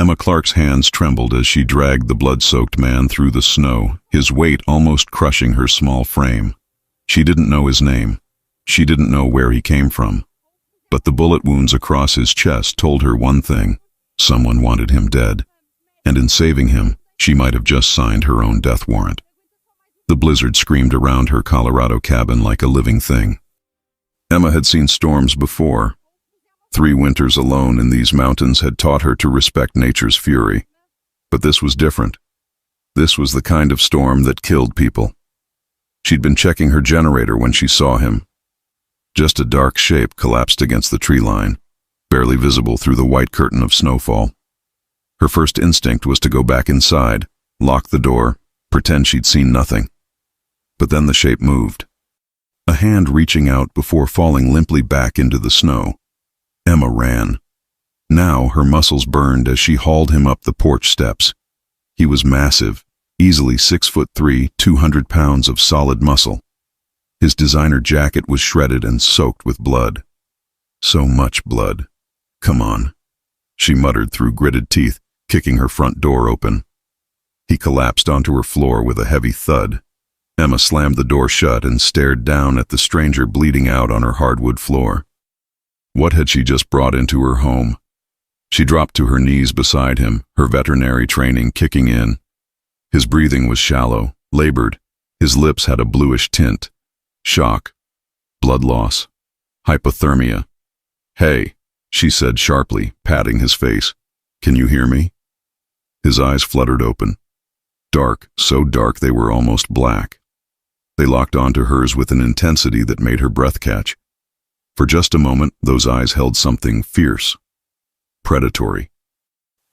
Emma Clark's hands trembled as she dragged the blood-soaked man through the snow, his weight almost crushing her small frame. She didn't know his name. She didn't know where he came from. But the bullet wounds across his chest told her one thing: someone wanted him dead. And in saving him, she might have just signed her own death warrant. The blizzard screamed around her Colorado cabin like a living thing. Emma had seen storms before. 3 winters alone in these mountains had taught her to respect nature's fury. But this was different. This was the kind of storm that killed people. She'd been checking her generator when she saw him. Just a dark shape collapsed against the tree line, barely visible through the white curtain of snowfall. Her first instinct was to go back inside, lock the door, pretend she'd seen nothing. But then the shape moved. A hand reaching out before falling limply back into the snow. Emma ran. Now her muscles burned as she hauled him up the porch steps. He was massive, easily 6'3", 200 pounds of solid muscle. His designer jacket was shredded and soaked with blood. So much blood. Come on, she muttered through gritted teeth, kicking her front door open. He collapsed onto her floor with a heavy thud. Emma slammed the door shut and stared down at the stranger bleeding out on her hardwood floor. What had she just brought into her home? She dropped to her knees beside him, her veterinary training kicking in. His breathing was shallow, labored. His lips had a bluish tint. Shock. Blood loss. Hypothermia. "Hey," she said sharply, patting his face. "Can you hear me?" His eyes fluttered open. Dark, so dark they were almost black. They locked onto hers with an intensity that made her breath catch. For just a moment, those eyes held something fierce, predatory.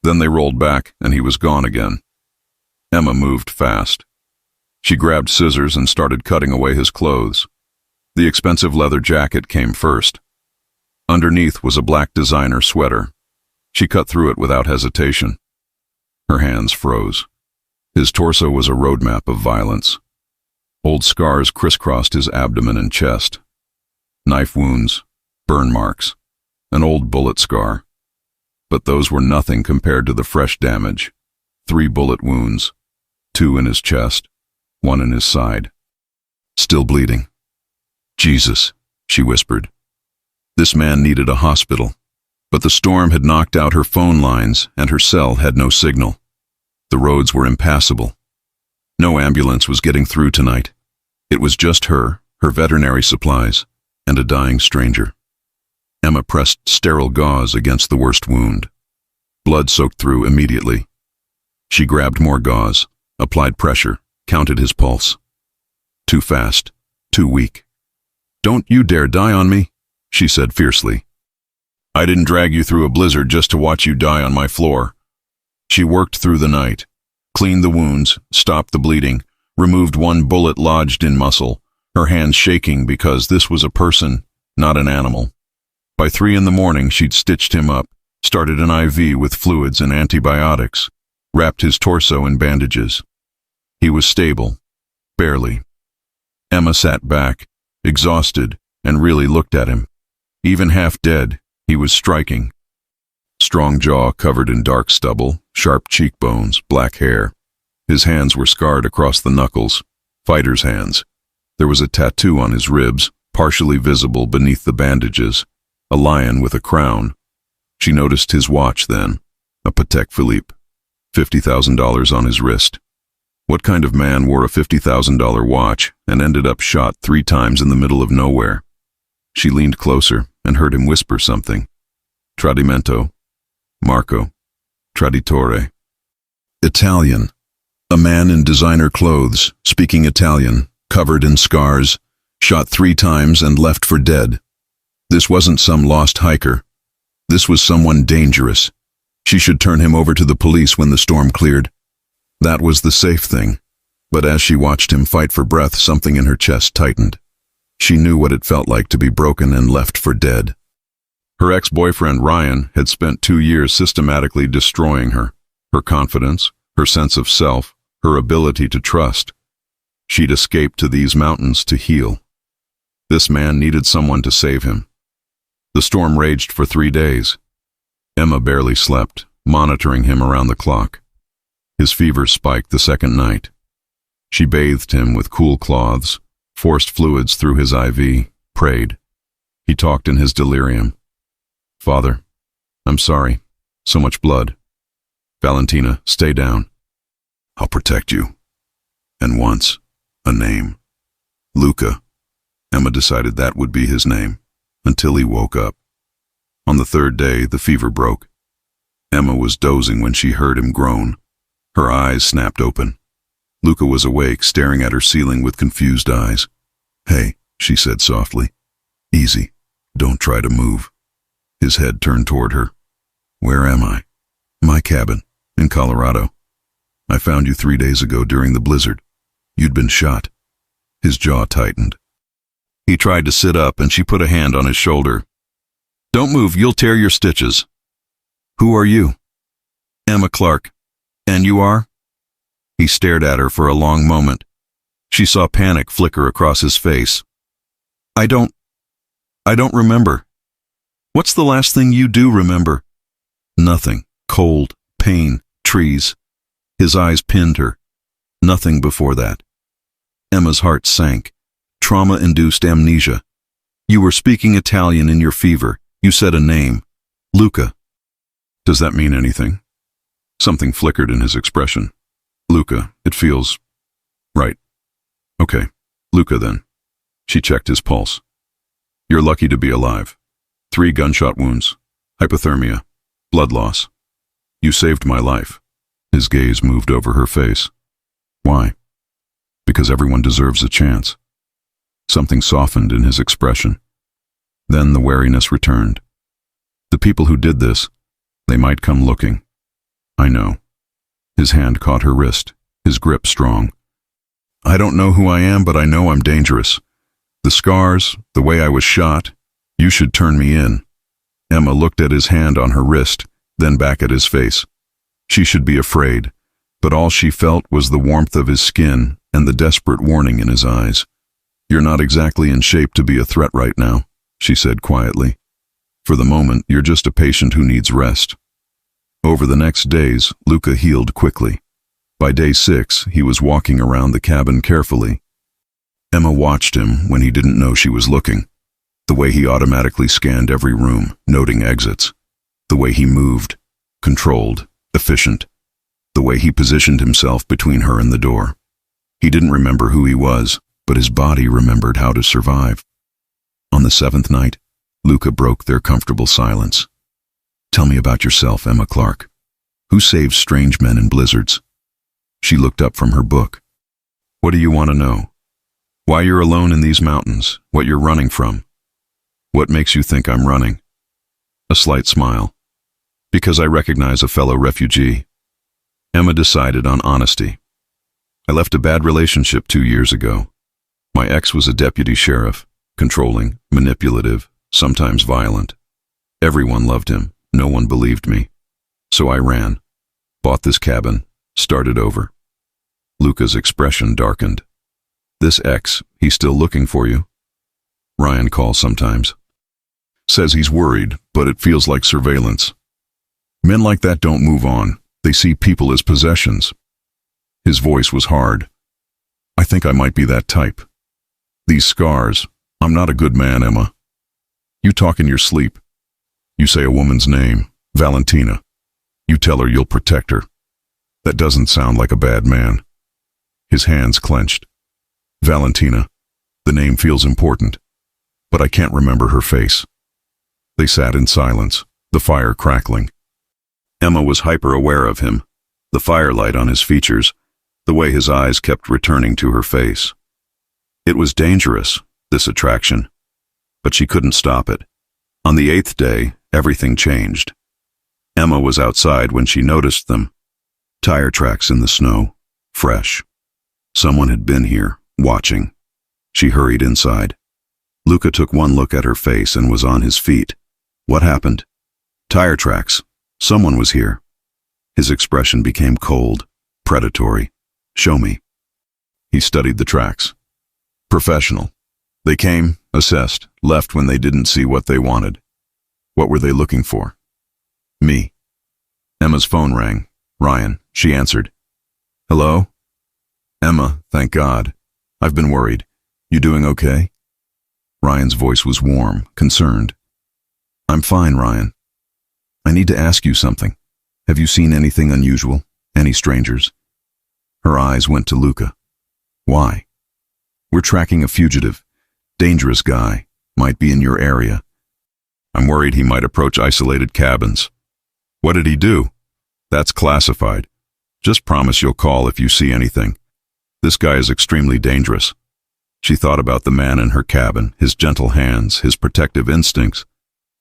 Then they rolled back, and he was gone again. Emma moved fast. She grabbed scissors and started cutting away his clothes. The expensive leather jacket came first. Underneath was a black designer sweater. She cut through it without hesitation. Her hands froze. His torso was a roadmap of violence. Old scars crisscrossed his abdomen and chest. Knife wounds, burn marks, an old bullet scar. But those were nothing compared to the fresh damage. 3 bullet wounds, 2 in his chest, 1 in his side. Still bleeding. "Jesus," she whispered. This man needed a hospital, but the storm had knocked out her phone lines and her cell had no signal. The roads were impassable. No ambulance was getting through tonight. It was just her veterinary supplies, and a dying stranger. Emma pressed sterile gauze against the worst wound. Blood soaked through immediately. She grabbed more gauze, applied pressure, counted his pulse. Too fast, too weak. "Don't you dare die on me," she said fiercely. "I didn't drag you through a blizzard just to watch you die on my floor." She worked through the night, cleaned the wounds, stopped the bleeding, removed 1 bullet lodged in muscle, her hands shaking because this was a person, not an animal. By 3 in the morning, she'd stitched him up, started an IV with fluids and antibiotics, wrapped his torso in bandages. He was stable, barely. Emma sat back, exhausted, and really looked at him. Even half dead, he was striking. Strong jaw covered in dark stubble, sharp cheekbones, black hair. His hands were scarred across the knuckles, fighter's hands. There was a tattoo on his ribs, partially visible beneath the bandages, a lion with a crown. She noticed his watch then, a Patek Philippe, $50,000 on his wrist. What kind of man wore a $50,000 watch and ended up shot 3 times in the middle of nowhere? She leaned closer and heard him whisper something. Tradimento, Marco, Traditore. Italian. A man in designer clothes, speaking Italian, covered in scars, shot 3 times and left for dead. This wasn't some lost hiker. This was someone dangerous. She should turn him over to the police when the storm cleared. That was the safe thing. But as she watched him fight for breath, something in her chest tightened. She knew what it felt like to be broken and left for dead. Her ex-boyfriend, Ryan, had spent 2 years systematically destroying her. Her confidence, her sense of self, her ability to trust. She'd escaped to these mountains to heal. This man needed someone to save him. The storm raged for 3 days. Emma barely slept, monitoring him around the clock. His fever spiked the second night. She bathed him with cool cloths, forced fluids through his IV, prayed. He talked in his delirium. "Father, I'm sorry. So much blood. Valentina, stay down. I'll protect you." And once, a name. Luca. Emma decided that would be his name, until he woke up. On the third day, the fever broke. Emma was dozing when she heard him groan. Her eyes snapped open. Luca was awake, staring at her ceiling with confused eyes. "Hey," she said softly. "Easy. Don't try to move." His head turned toward her. "Where am I?" "My cabin, in Colorado. I found you 3 days ago during the blizzard. You'd been shot." His jaw tightened. He tried to sit up, and she put a hand on his shoulder. "Don't move, you'll tear your stitches." "Who are you?" "Emma Clark. And you are?" He stared at her for a long moment. She saw panic flicker across his face. I don't remember." "What's the last thing you do remember?" "Nothing. Cold, pain, trees." His eyes pinned her. Nothing before that. Emma's heart sank. Trauma-induced amnesia. "You were speaking Italian in your fever. You said a name. Luca." "Does that mean anything?" Something flickered in his expression. "Luca, it feels right." "Okay, Luca then." She checked his pulse. "You're lucky to be alive. 3 gunshot wounds, hypothermia, blood loss. You saved my life." His gaze moved over her face. "Why?" "Because everyone deserves a chance." Something softened in his expression. Then the wariness returned. "The people who did this, they might come looking. I know." His hand caught her wrist, his grip strong. "I don't know who I am, but I know I'm dangerous. The scars, the way I was shot, you should turn me in." Emma looked at his hand on her wrist, then back at his face. She should be afraid, but all she felt was the warmth of his skin and the desperate warning in his eyes. "You're not exactly in shape to be a threat right now," she said quietly. "For the moment, you're just a patient who needs rest." Over the next days, Luca healed quickly. By day 6, he was walking around the cabin carefully. Emma watched him when he didn't know she was looking. The way he automatically scanned every room, noting exits. The way he moved, controlled, efficient. The way he positioned himself between her and the door. He didn't remember who he was, but his body remembered how to survive. On the 7th night, Luca broke their comfortable silence. "Tell me about yourself, Emma Clark. Who saves strange men in blizzards?" She looked up from her book. "What do you want to know? Why you're alone in these mountains, what you're running from. What makes you think I'm running?" A slight smile. "Because I recognize a fellow refugee." Emma decided on honesty. "I left a bad relationship 2 years ago. My ex was a deputy sheriff, controlling, manipulative, sometimes violent. Everyone loved him. No one believed me. So I ran, bought this cabin, started over." Luca's expression darkened. "This ex, he's still looking for you?" "Ryan calls sometimes. Says he's worried, but it feels like surveillance. Men like that don't move on. They see people as possessions." His voice was hard. "I think I might be that type. These scars, I'm not a good man, Emma. You talk in your sleep. You say a woman's name, Valentina. You tell her you'll protect her. That doesn't sound like a bad man." His hands clenched. "Valentina. The name feels important, but I can't remember her face." They sat in silence, the fire crackling. Emma was hyper-aware of him, the firelight on his features, the way his eyes kept returning to her face. It was dangerous, this attraction, but she couldn't stop it. On the 8th day, everything changed. Emma was outside when she noticed them. Tire tracks in the snow, fresh. Someone had been here, watching. She hurried inside. Luca took one look at her face and was on his feet. "What happened?" "Tire tracks. Someone was here." His expression became cold, predatory. "Show me." He studied the tracks. "Professional. They came, assessed, left when they didn't see what they wanted." "What were they looking for?" "Me." Emma's phone rang. Ryan. She answered. Hello? Emma, thank God. I've been worried. You doing okay? Ryan's voice was warm, concerned. I'm fine, Ryan. I need to ask you something. Have you seen anything unusual? Any strangers? Her eyes went to Luca. Why? We're tracking a fugitive. Dangerous guy. Might be in your area. I'm worried he might approach isolated cabins. What did he do? That's classified. Just promise you'll call if you see anything. This guy is extremely dangerous. She thought about the man in her cabin, his gentle hands, his protective instincts.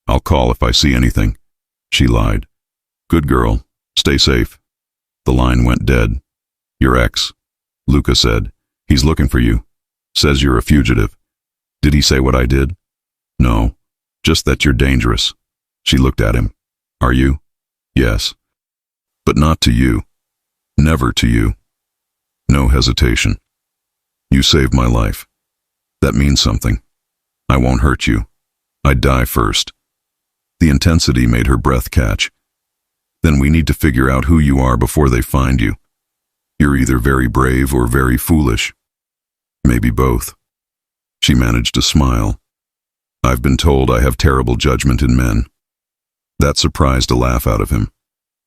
I'll call if I see anything. She lied. Good girl. Stay safe. The line went dead. Your ex, Luca said. He's looking for you. Says you're a fugitive. Did he say what I did? No. Just that you're dangerous. She looked at him. Are you? Yes. But not to you. Never to you. No hesitation. You saved my life. That means something. I won't hurt you. I'd die first. The intensity made her breath catch. Then we need to figure out who you are before they find you. You're either very brave or very foolish. Maybe both. She managed to smile. I've been told I have terrible judgment in men. That surprised a laugh out of him.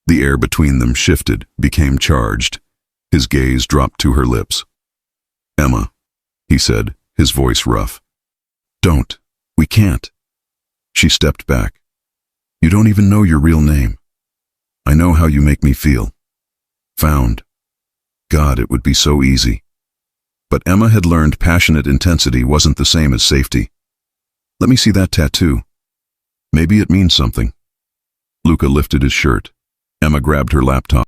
The air between them shifted, became charged. His gaze dropped to her lips. Emma, he said, his voice rough. Don't. We can't. She stepped back. You don't even know your real name. I know how you make me feel. Found. God, it would be so easy. But Emma had learned passionate intensity wasn't the same as safety. Let me see that tattoo. Maybe it means something. Luca lifted his shirt. Emma grabbed her laptop.